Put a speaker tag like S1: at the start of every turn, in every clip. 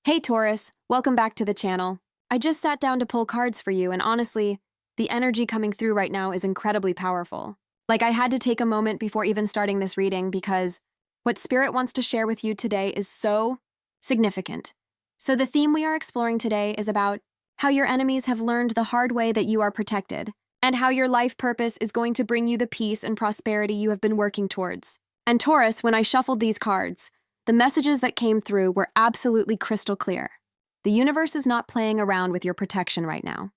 S1: Hey Taurus, welcome back to the channel. I just sat down to pull cards for you, and honestly, the energy coming through right now is incredibly powerful. I had to take a moment before even starting this reading because what Spirit wants to share with you today is so significant. So the theme we are exploring today is about how your enemies have learned the hard way that you are protected, and how your life purpose is going to bring you the peace and prosperity you have been working towards. And Taurus, when I shuffled these cards, the messages that came through were absolutely crystal clear. The universe is not playing around with your protection right now.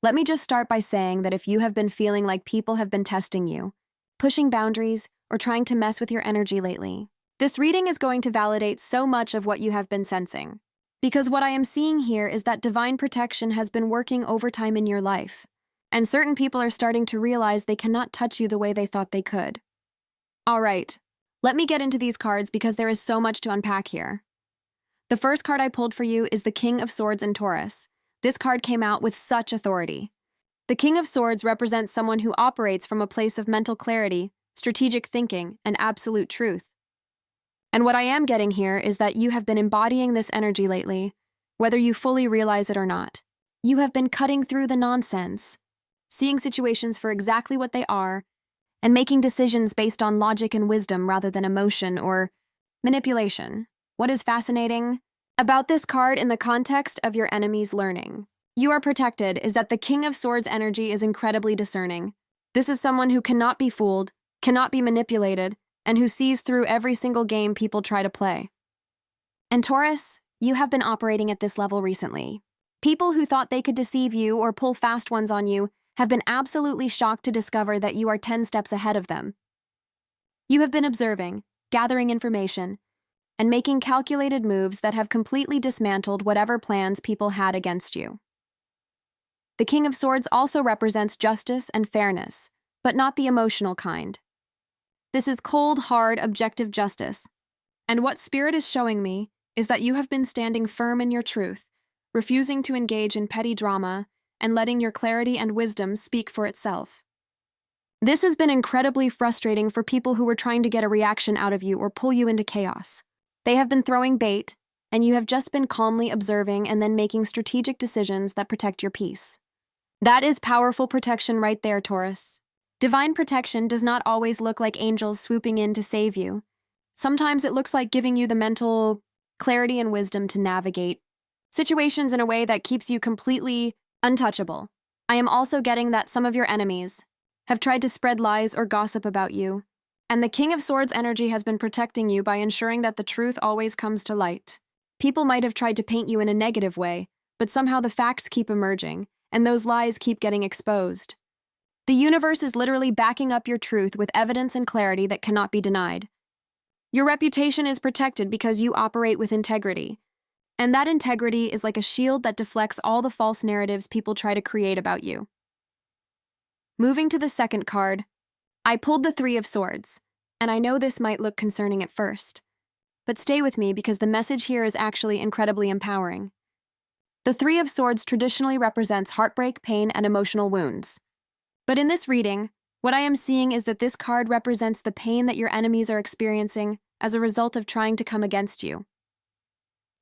S1: Let me just start by saying that if you have been feeling like people have been testing you, pushing boundaries, or trying to mess with your energy lately, this reading is going to validate so much of what you have been sensing. Because what I am seeing here is that divine protection has been working overtime in your life, and certain people are starting to realize they cannot touch you the way they thought they could. All right. Let me get into these cards because there is so much to unpack here. The first card I pulled for you is the King of Swords in Taurus. This card came out with such authority. The King of Swords represents someone who operates from a place of mental clarity, strategic thinking, and absolute truth. And what I am getting here is that you have been embodying this energy lately, whether you fully realize it or not. You have been cutting through the nonsense, seeing situations for exactly what they are, and making decisions based on logic and wisdom rather than emotion or manipulation. What is fascinating about this card in the context of your enemy's learning you are protected is that the King of Swords energy is incredibly discerning. This is someone who cannot be fooled, cannot be manipulated, and who sees through every single game people try to play. And Taurus, you have been operating at this level recently. People who thought they could deceive you or pull fast ones on you have been absolutely shocked to discover that you are 10 steps ahead of them. You have been observing, gathering information, and making calculated moves that have completely dismantled whatever plans people had against you. The King of Swords also represents justice and fairness, but not the emotional kind. This is cold, hard, objective justice. And what Spirit is showing me is that you have been standing firm in your truth, refusing to engage in petty drama, and letting your clarity and wisdom speak for itself. This has been incredibly frustrating for people who were trying to get a reaction out of you or pull you into chaos. They have been throwing bait, and you have just been calmly observing and then making strategic decisions that protect your peace. That is powerful protection right there, Taurus. Divine protection does not always look like angels swooping in to save you. Sometimes it looks like giving you the mental clarity and wisdom to navigate situations in a way that keeps you completely untouchable. I am also getting that some of your enemies have tried to spread lies or gossip about you, and the King of Swords energy has been protecting you by ensuring that the truth always comes to light. People might have tried to paint you in a negative way, but somehow the facts keep emerging, and those lies keep getting exposed. The universe is literally backing up your truth with evidence and clarity that cannot be denied. Your reputation is protected because you operate with integrity. And that integrity is like a shield that deflects all the false narratives people try to create about you. Moving to the second card, I pulled the Three of Swords, and I know this might look concerning at first, but stay with me because the message here is actually incredibly empowering. The Three of Swords traditionally represents heartbreak, pain, and emotional wounds. But in this reading, what I am seeing is that this card represents the pain that your enemies are experiencing as a result of trying to come against you.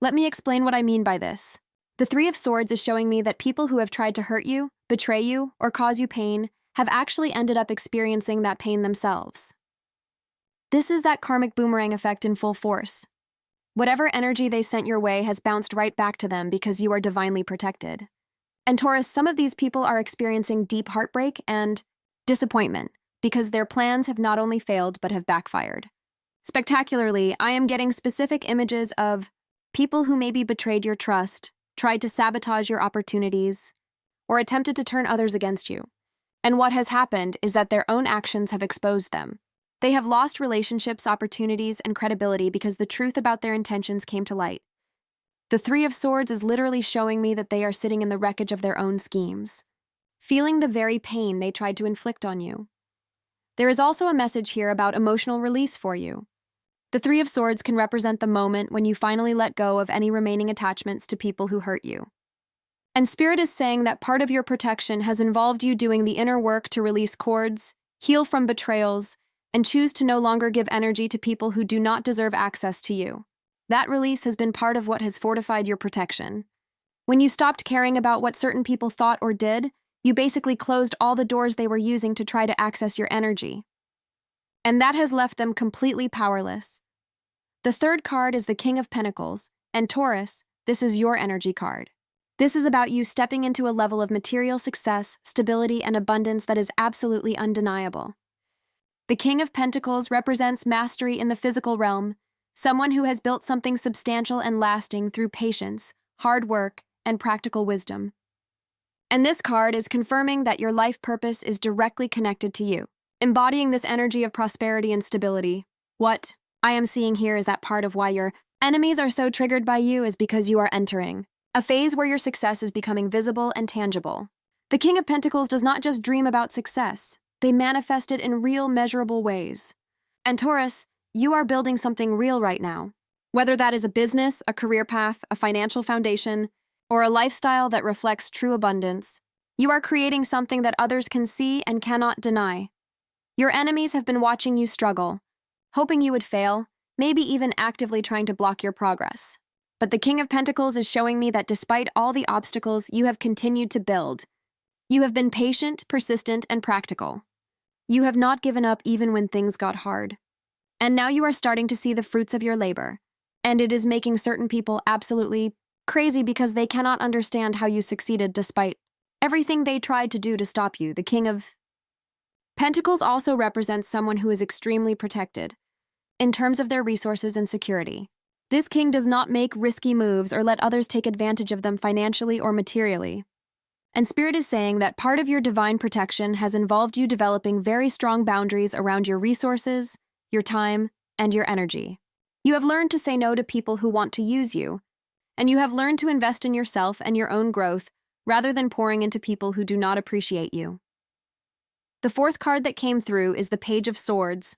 S1: Let me explain what I mean by this. The Three of Swords is showing me that people who have tried to hurt you, betray you, or cause you pain have actually ended up experiencing that pain themselves. This is that karmic boomerang effect in full force. Whatever energy they sent your way has bounced right back to them because you are divinely protected. And Taurus, some of these people are experiencing deep heartbreak and disappointment because their plans have not only failed but have backfired. Spectacularly, I am getting specific images of people who maybe betrayed your trust, tried to sabotage your opportunities, or attempted to turn others against you. And what has happened is that their own actions have exposed them. They have lost relationships, opportunities, and credibility because the truth about their intentions came to light. The Three of Swords is literally showing me that they are sitting in the wreckage of their own schemes, feeling the very pain they tried to inflict on you. There is also a message here about emotional release for you. The Three of Swords can represent the moment when you finally let go of any remaining attachments to people who hurt you. And Spirit is saying that part of your protection has involved you doing the inner work to release cords, heal from betrayals, and choose to no longer give energy to people who do not deserve access to you. That release has been part of what has fortified your protection. When you stopped caring about what certain people thought or did, you basically closed all the doors they were using to try to access your energy. And that has left them completely powerless. The third card is the King of Pentacles, and Taurus, this is your energy card. This is about you stepping into a level of material success, stability, and abundance that is absolutely undeniable. The King of Pentacles represents mastery in the physical realm, someone who has built something substantial and lasting through patience, hard work, and practical wisdom. And this card is confirming that your life purpose is directly connected to you, embodying this energy of prosperity and stability. What I am seeing here is that part of why your enemies are so triggered by you is because you are entering a phase where your success is becoming visible and tangible. The King of Pentacles does not just dream about success, they manifest it in real, measurable ways. And Taurus, you are building something real right now. Whether that is a business, a career path, a financial foundation, or a lifestyle that reflects true abundance, you are creating something that others can see and cannot deny. Your enemies have been watching you struggle, hoping you would fail, maybe even actively trying to block your progress. But the King of Pentacles is showing me that despite all the obstacles, you have continued to build. You have been patient, persistent, and practical. You have not given up even when things got hard. And now you are starting to see the fruits of your labor. And it is making certain people absolutely crazy because they cannot understand how you succeeded despite everything they tried to do to stop you. The King of Pentacles also represents someone who is extremely protected in terms of their resources and security. This king does not make risky moves or let others take advantage of them financially or materially. And Spirit is saying that part of your divine protection has involved you developing very strong boundaries around your resources, your time, and your energy. You have learned to say no to people who want to use you, and you have learned to invest in yourself and your own growth rather than pouring into people who do not appreciate you. The fourth card that came through is the Page of Swords,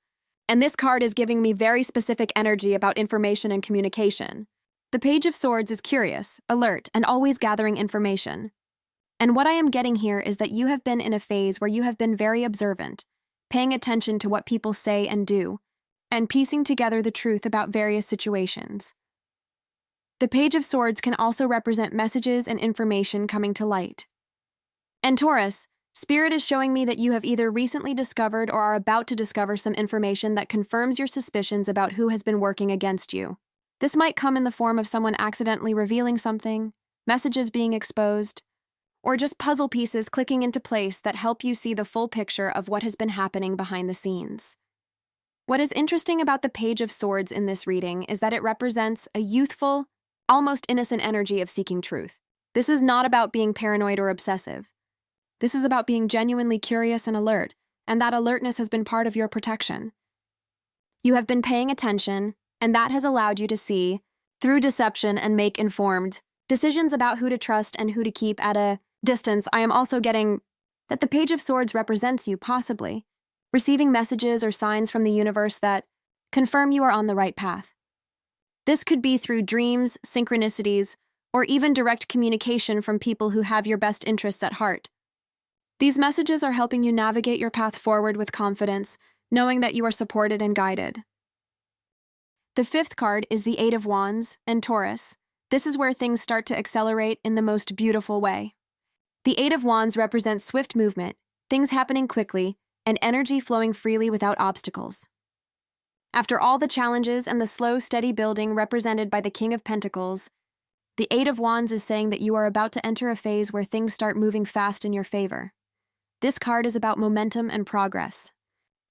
S1: and this card is giving me very specific energy about information and communication. The Page of Swords is curious, alert, and always gathering information. And what I am getting here is that you have been in a phase where you have been very observant, paying attention to what people say and do, and piecing together the truth about various situations. The Page of Swords can also represent messages and information coming to light. And Taurus, Spirit is showing me that you have either recently discovered or are about to discover some information that confirms your suspicions about who has been working against you. This might come in the form of someone accidentally revealing something, messages being exposed, or just puzzle pieces clicking into place that help you see the full picture of what has been happening behind the scenes. What is interesting about the Page of Swords in this reading is that it represents a youthful, almost innocent energy of seeking truth. This is not about being paranoid or obsessive. This is about being genuinely curious and alert, and that alertness has been part of your protection. You have been paying attention, and that has allowed you to see through deception and make informed decisions about who to trust and who to keep at a distance. I am also getting that the Page of Swords represents you, possibly receiving messages or signs from the universe that confirm you are on the right path. This could be through dreams, synchronicities, or even direct communication from people who have your best interests at heart. These messages are helping you navigate your path forward with confidence, knowing that you are supported and guided. The fifth card is the Eight of Wands, and Taurus. This is where things start to accelerate in the most beautiful way. The Eight of Wands represents swift movement, things happening quickly, and energy flowing freely without obstacles. After all the challenges and the slow, steady building represented by the King of Pentacles, the Eight of Wands is saying that you are about to enter a phase where things start moving fast in your favor. This card is about momentum and progress.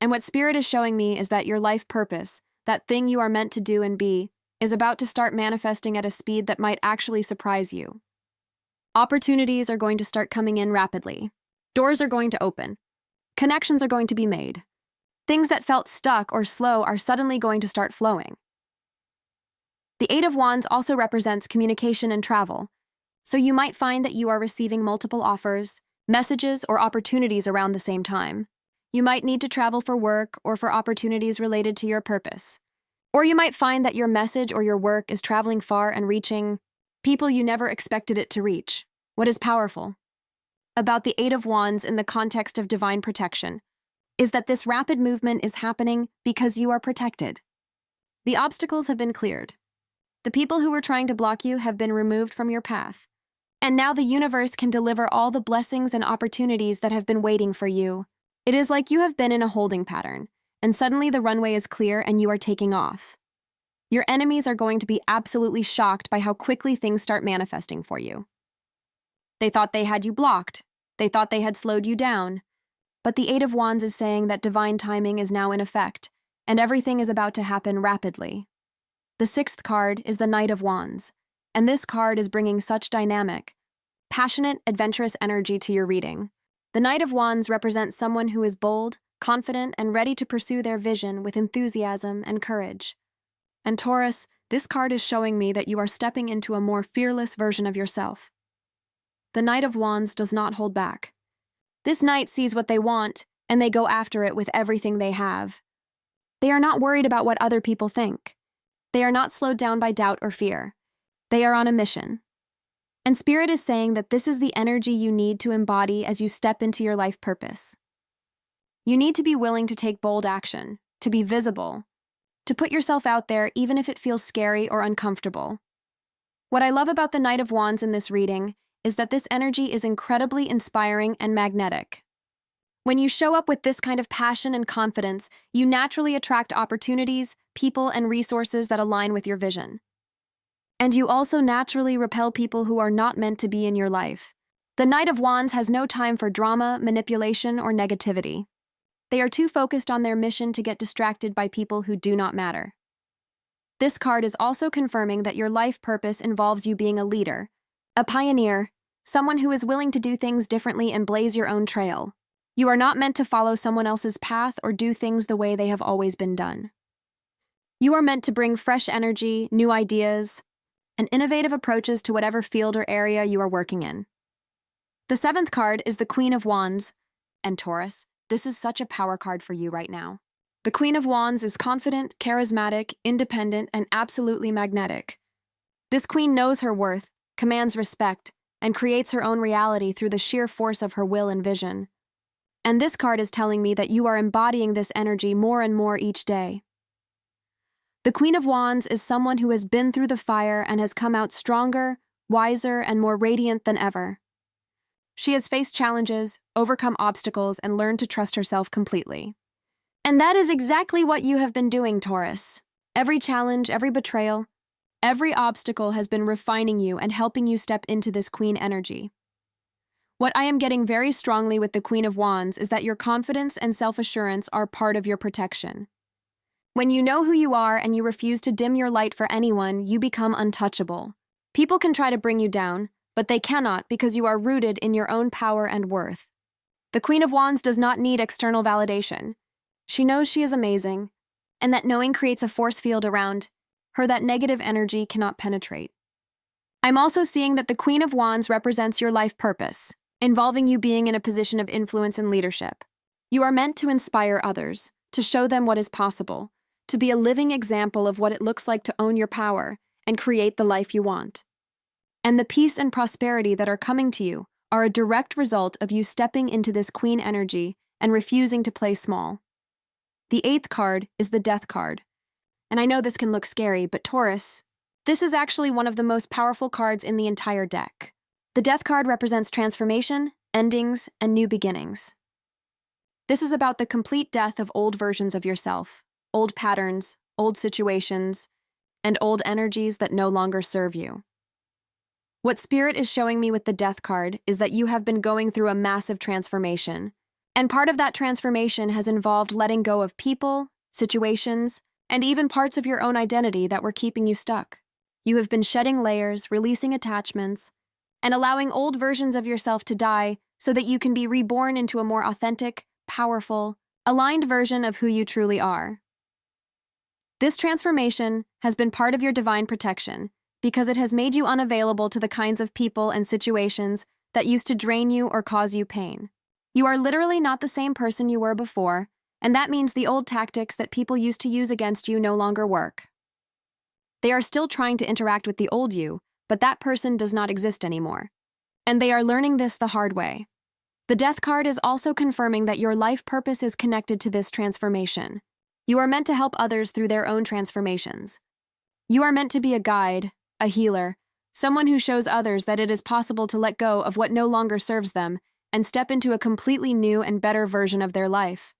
S1: And what Spirit is showing me is that your life purpose, that thing you are meant to do and be, is about to start manifesting at a speed that might actually surprise you. Opportunities are going to start coming in rapidly. Doors are going to open. Connections are going to be made. Things that felt stuck or slow are suddenly going to start flowing. The Eight of Wands also represents communication and travel, so you might find that you are receiving multiple offers, messages, or opportunities around the same time. You might need to travel for work or for opportunities related to your purpose. Or you might find that your message or your work is traveling far and reaching people you never expected it to reach. What is powerful about the Eight of Wands in the context of divine protection is that this rapid movement is happening because you are protected. The obstacles have been cleared. The people who were trying to block you have been removed from your path. And now the universe can deliver all the blessings and opportunities that have been waiting for you. It is like you have been in a holding pattern, and suddenly the runway is clear and you are taking off. Your enemies are going to be absolutely shocked by how quickly things start manifesting for you. They thought they had you blocked. They thought they had slowed you down. But the Eight of Wands is saying that divine timing is now in effect, and everything is about to happen rapidly. The sixth card is the Knight of Wands, and this card is bringing such dynamic, passionate, adventurous energy to your reading. The Knight of Wands represents someone who is bold, confident, and ready to pursue their vision with enthusiasm and courage. And Taurus, this card is showing me that you are stepping into a more fearless version of yourself. The Knight of Wands does not hold back. This knight sees what they want, and they go after it with everything they have. They are not worried about what other people think. They are not slowed down by doubt or fear. They are on a mission. And Spirit is saying that this is the energy you need to embody as you step into your life purpose. You need to be willing to take bold action, to be visible, to put yourself out there even if it feels scary or uncomfortable. What I love about the Knight of Wands in this reading is that this energy is incredibly inspiring and magnetic. When you show up with this kind of passion and confidence, you naturally attract opportunities, people, and resources that align with your vision. And you also naturally repel people who are not meant to be in your life. The Knight of Wands has no time for drama, manipulation, or negativity. They are too focused on their mission to get distracted by people who do not matter. This card is also confirming that your life purpose involves you being a leader, a pioneer, someone who is willing to do things differently and blaze your own trail. You are not meant to follow someone else's path or do things the way they have always been done. You are meant to bring fresh energy, new ideas, and innovative approaches to whatever field or area you are working in. The seventh card is the Queen of Wands, and Taurus, this is such a power card for you right now. The Queen of Wands is confident, charismatic, independent, and absolutely magnetic. This queen knows her worth, commands respect, and creates her own reality through the sheer force of her will and vision. And this card is telling me that you are embodying this energy more and more each day. The Queen of Wands is someone who has been through the fire and has come out stronger, wiser, and more radiant than ever. She has faced challenges, overcome obstacles, and learned to trust herself completely. And that is exactly what you have been doing, Taurus. Every challenge, every betrayal, every obstacle has been refining you and helping you step into this queen energy. What I am getting very strongly with the Queen of Wands is that your confidence and self-assurance are part of your protection. When you know who you are and you refuse to dim your light for anyone, you become untouchable. People can try to bring you down, but they cannot because you are rooted in your own power and worth. The Queen of Wands does not need external validation. She knows she is amazing, and that knowing creates a force field around her that negative energy cannot penetrate. I'm also seeing that the Queen of Wands represents your life purpose, involving you being in a position of influence and leadership. You are meant to inspire others, to show them what is possible, to be a living example of what it looks like to own your power and create the life you want. And the peace and prosperity that are coming to you are a direct result of you stepping into this queen energy and refusing to play small. The eighth card is the Death card. And I know this can look scary, but Taurus, this is actually one of the most powerful cards in the entire deck. The Death card represents transformation, endings, and new beginnings. This is about the complete death of old versions of yourself, old patterns, old situations, and old energies that no longer serve you. What Spirit is showing me with the Death card is that you have been going through a massive transformation, and part of that transformation has involved letting go of people, situations, and even parts of your own identity that were keeping you stuck. You have been shedding layers, releasing attachments, and allowing old versions of yourself to die so that you can be reborn into a more authentic, powerful, aligned version of who you truly are. This transformation has been part of your divine protection because it has made you unavailable to the kinds of people and situations that used to drain you or cause you pain. You are literally not the same person you were before, and that means the old tactics that people used to use against you no longer work. They are still trying to interact with the old you, but that person does not exist anymore. And they are learning this the hard way. The Death card is also confirming that your life purpose is connected to this transformation. You are meant to help others through their own transformations. You are meant to be a guide, a healer, someone who shows others that it is possible to let go of what no longer serves them and step into a completely new and better version of their life.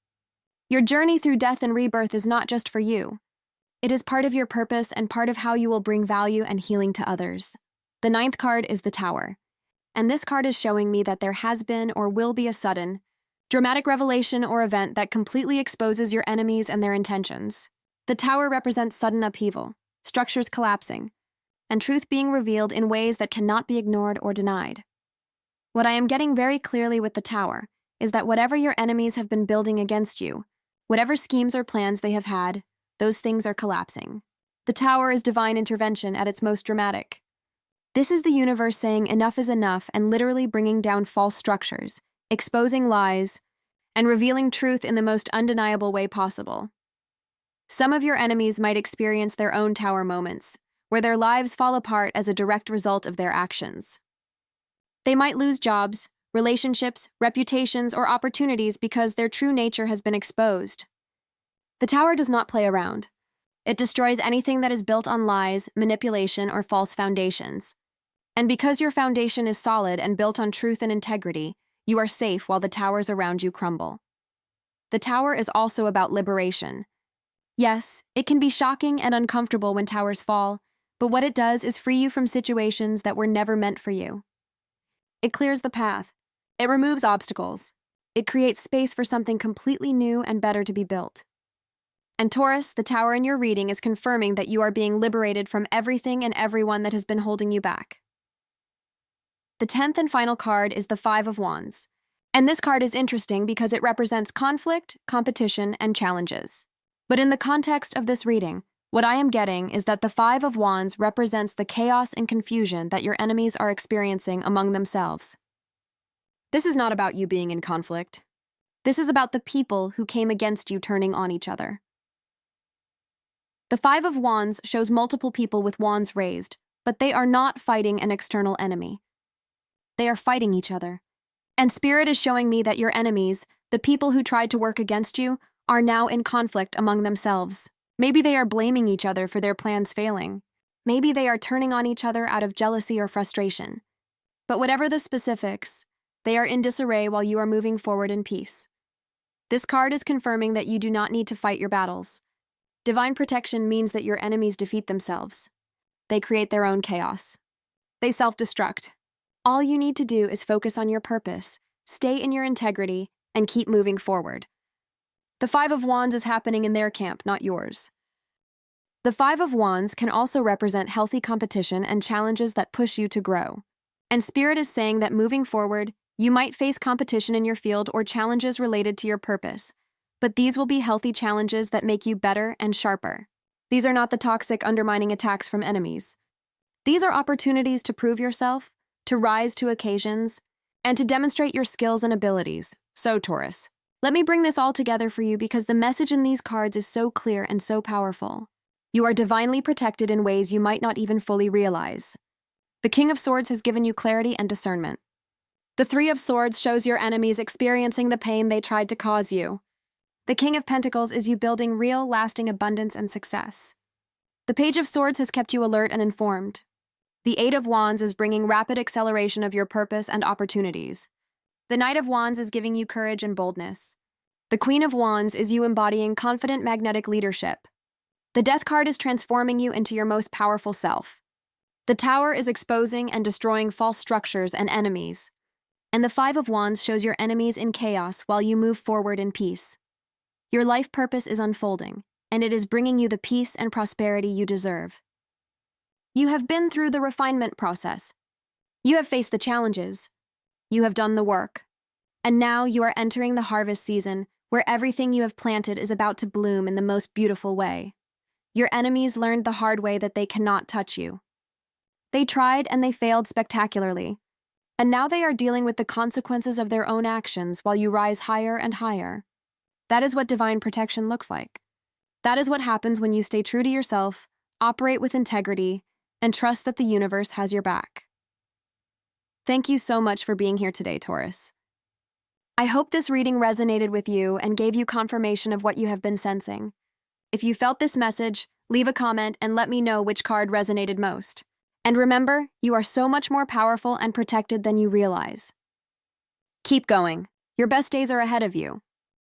S1: Your journey through death and rebirth is not just for you. It is part of your purpose and part of how you will bring value and healing to others. The 9th card is the Tower, and this card is showing me that there has been or will be a sudden, dramatic revelation or event that completely exposes your enemies and their intentions. The Tower represents sudden upheaval, structures collapsing, and truth being revealed in ways that cannot be ignored or denied. What I am getting very clearly with the Tower is that whatever your enemies have been building against you, whatever schemes or plans they have had, those things are collapsing. The Tower is divine intervention at its most dramatic. This is the universe saying enough is enough and literally bringing down false structures, exposing lies, and revealing truth in the most undeniable way possible. Some of your enemies might experience their own Tower moments, where their lives fall apart as a direct result of their actions. They might lose jobs, relationships, reputations, or opportunities because their true nature has been exposed. The Tower does not play around. It destroys anything that is built on lies, manipulation, or false foundations. And because your foundation is solid and built on truth and integrity, you are safe while the towers around you crumble. The Tower is also about liberation. Yes, it can be shocking and uncomfortable when towers fall, but what it does is free you from situations that were never meant for you. It clears the path. It removes obstacles. It creates space for something completely new and better to be built. And Taurus, the Tower in your reading is confirming that you are being liberated from everything and everyone that has been holding you back. The 10th and final card is the 5 of Wands. And this card is interesting because it represents conflict, competition, and challenges. But in the context of this reading, what I am getting is that the 5 of Wands represents the chaos and confusion that your enemies are experiencing among themselves. This is not about you being in conflict. This is about the people who came against you turning on each other. The 5 of Wands shows multiple people with wands raised, but they are not fighting an external enemy. They are fighting each other. And Spirit is showing me that your enemies, the people who tried to work against you, are now in conflict among themselves. Maybe they are blaming each other for their plans failing. Maybe they are turning on each other out of jealousy or frustration. But whatever the specifics, they are in disarray while you are moving forward in peace. This card is confirming that you do not need to fight your battles. Divine protection means that your enemies defeat themselves. They create their own chaos. They self-destruct. All you need to do is focus on your purpose, stay in your integrity, and keep moving forward. The 5 of Wands is happening in their camp, not yours. The 5 of Wands can also represent healthy competition and challenges that push you to grow. And Spirit is saying that moving forward, you might face competition in your field or challenges related to your purpose, but these will be healthy challenges that make you better and sharper. These are not the toxic, undermining attacks from enemies. These are opportunities to prove yourself, to rise to occasions, and to demonstrate your skills and abilities. So, Taurus, let me bring this all together for you because the message in these cards is so clear and so powerful. You are divinely protected in ways you might not even fully realize. The King of Swords has given you clarity and discernment. The 3 of Swords shows your enemies experiencing the pain they tried to cause you. The King of Pentacles is you building real, lasting abundance and success. The Page of Swords has kept you alert and informed. The 8 of Wands is bringing rapid acceleration of your purpose and opportunities. The Knight of Wands is giving you courage and boldness. The Queen of Wands is you embodying confident magnetic leadership. The Death card is transforming you into your most powerful self. The Tower is exposing and destroying false structures and enemies. And the 5 of Wands shows your enemies in chaos while you move forward in peace. Your life purpose is unfolding, and it is bringing you the peace and prosperity you deserve. You have been through the refinement process. You have faced the challenges. You have done the work. And now you are entering the harvest season where everything you have planted is about to bloom in the most beautiful way. Your enemies learned the hard way that they cannot touch you. They tried and they failed spectacularly. And now they are dealing with the consequences of their own actions while you rise higher and higher. That is what divine protection looks like. That is what happens when you stay true to yourself, operate with integrity, and trust that the universe has your back. Thank you so much for being here today, Taurus. I hope this reading resonated with you and gave you confirmation of what you have been sensing. If you felt this message, Leave a comment and let me know which card resonated most. And remember, you are so much more powerful and protected than you realize. Keep going. Your best days are ahead of you.